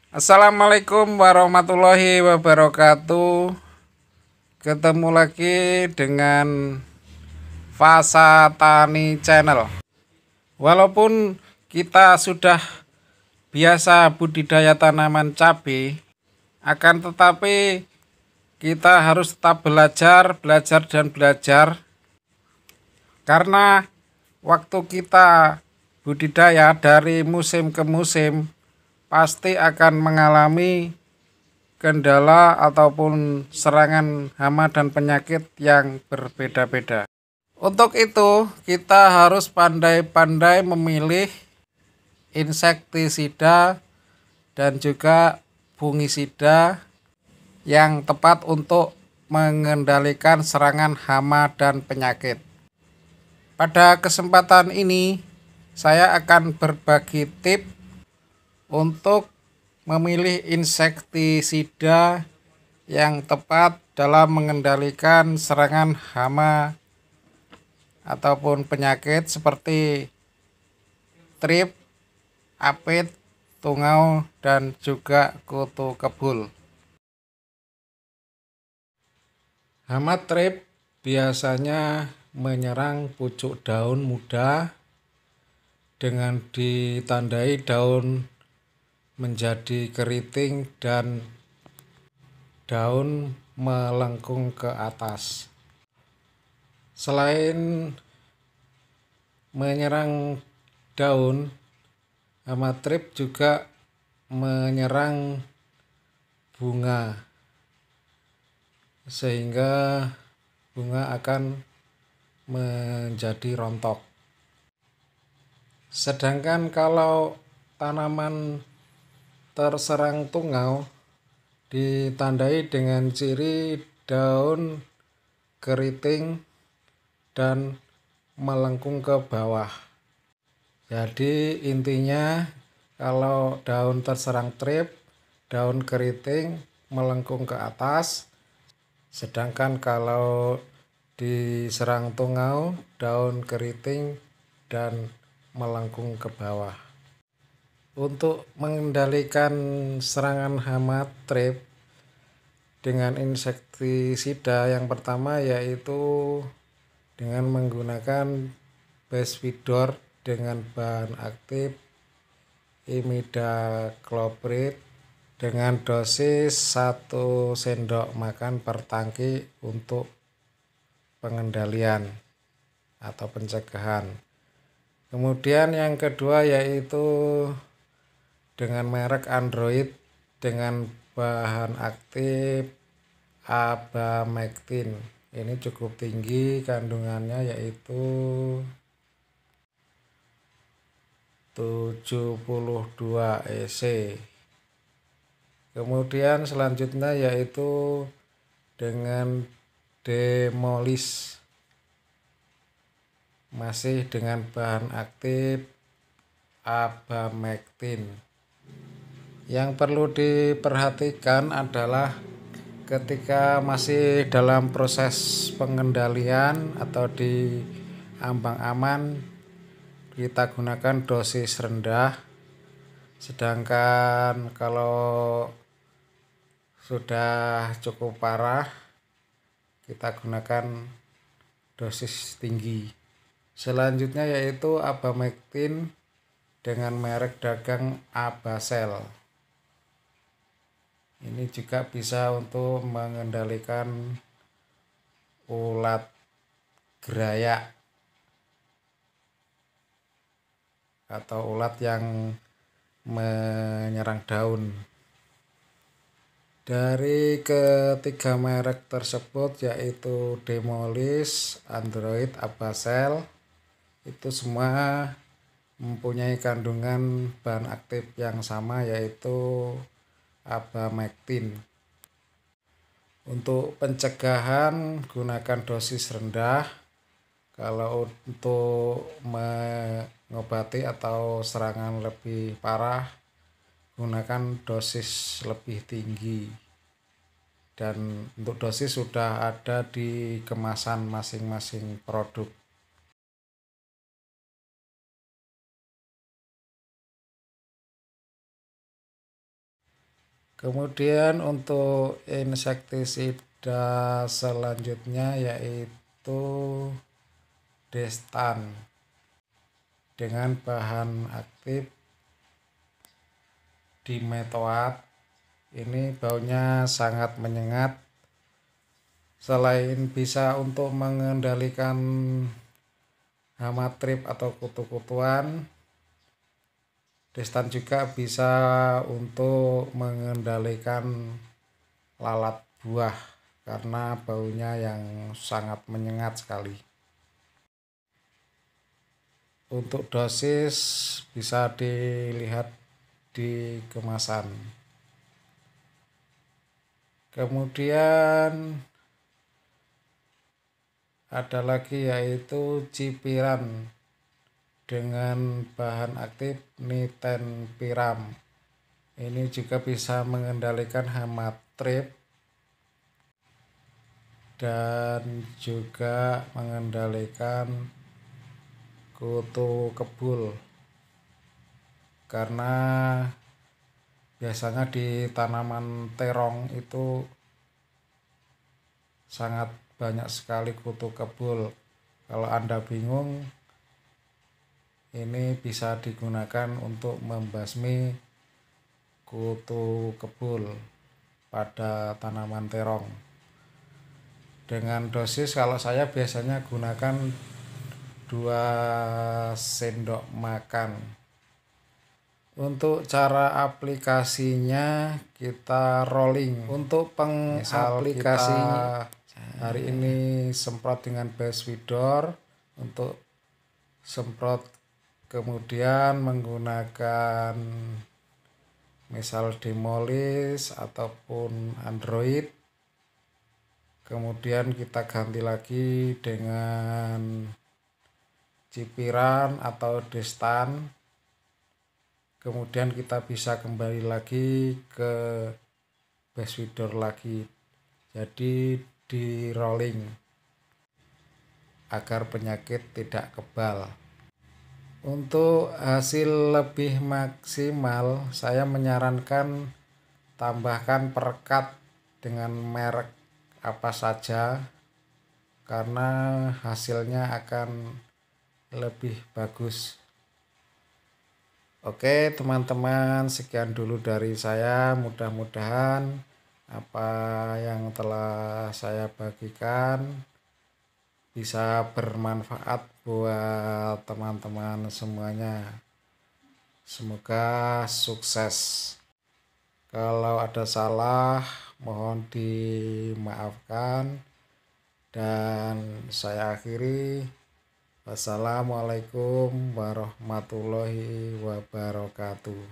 Assalamualaikum warahmatullahi wabarakatuh. Ketemu lagi dengan Fasa Tani Channel. Walaupun kita sudah biasa budidaya tanaman cabai, akan tetapi kita harus tetap belajar, karena waktu kita budidaya dari musim ke musim pasti akan mengalami kendala ataupun serangan hama dan penyakit yang berbeda-beda. Untuk itu, kita harus pandai-pandai memilih insektisida dan juga fungisida yang tepat untuk mengendalikan serangan hama dan penyakit. Pada kesempatan ini, saya akan berbagi tips untuk memilih insektisida yang tepat dalam mengendalikan serangan hama ataupun penyakit seperti trip, apit, tungau, dan juga kutu kebul. Hama trip biasanya menyerang pucuk daun muda dengan ditandai daun menjadi keriting dan daun melengkung ke atas. Selain menyerang daun, hama trip juga menyerang bunga, sehingga bunga akan menjadi rontok. Sedangkan kalau tanaman terserang tungau ditandai dengan ciri daun keriting dan melengkung ke bawah. Jadi intinya kalau daun terserang trip, daun keriting melengkung ke atas, sedangkan kalau diserang tungau, daun keriting dan melengkung ke bawah. Untuk mengendalikan serangan hama trip dengan insektisida yang pertama yaitu dengan menggunakan Bespidor dengan bahan aktif imidacloprid dengan dosis 1 sendok makan per tangki untuk pengendalian atau pencegahan. Kemudian yang kedua yaitu dengan merek Android dengan bahan aktif Abamectin. Ini cukup tinggi kandungannya yaitu 72 EC. Kemudian selanjutnya yaitu dengan Demolis, masih dengan bahan aktif Abamectin. Yang perlu diperhatikan adalah ketika masih dalam proses pengendalian atau di ambang aman, kita gunakan dosis rendah. Sedangkan kalau sudah cukup parah, kita gunakan dosis tinggi. Selanjutnya yaitu Abamectin dengan merek dagang Abasel. Ini juga bisa untuk mengendalikan ulat gerayak atau ulat yang menyerang daun. Dari ketiga merek tersebut yaitu Demolis, Android, Abasel, itu semua mempunyai kandungan bahan aktif yang sama yaitu Abamectin. Untuk pencegahan gunakan dosis rendah. Kalau untuk mengobati atau serangan lebih parah gunakan dosis lebih tinggi. Dan untuk dosis sudah ada di kemasan masing-masing produk. Kemudian untuk insektisida selanjutnya yaitu Destan dengan bahan aktif dimetoat. Ini baunya sangat menyengat. Selain bisa untuk mengendalikan hama trip atau kutu-kutuan, Destan juga bisa untuk mengendalikan lalat buah karena baunya yang sangat menyengat sekali. Untuk dosis bisa dilihat di kemasan. Kemudian ada lagi yaitu cipiran dengan bahan aktif nitenpiram. Ini juga bisa mengendalikan hama trip dan juga mengendalikan kutu kebul, karena biasanya di tanaman terong itu sangat banyak sekali kutu kebul. Kalau Anda bingung, ini bisa digunakan untuk membasmi kutu kebul pada tanaman terong. Dengan dosis kalau saya biasanya gunakan 2 sendok makan. Untuk cara aplikasinya kita rolling. Untuk pengaplikasi hari ini semprot dengan Basvidor untuk semprot, kemudian menggunakan misal Demolis ataupun Android. Kemudian kita ganti lagi dengan cipiran atau Destan. Kemudian kita bisa kembali lagi ke Basvidor lagi. Jadi di rolling agar penyakit tidak kebal. Untuk hasil lebih maksimal, saya menyarankan tambahkan perekat dengan merek apa saja, karena hasilnya akan lebih bagus. Oke teman-teman, sekian dulu dari saya. Mudah-mudahan apa yang telah saya bagikan bisa bermanfaat buat teman-teman semuanya. Semoga sukses. Kalau ada salah mohon dimaafkan, dan saya akhiri. Wassalamualaikum warahmatullahi wabarakatuh.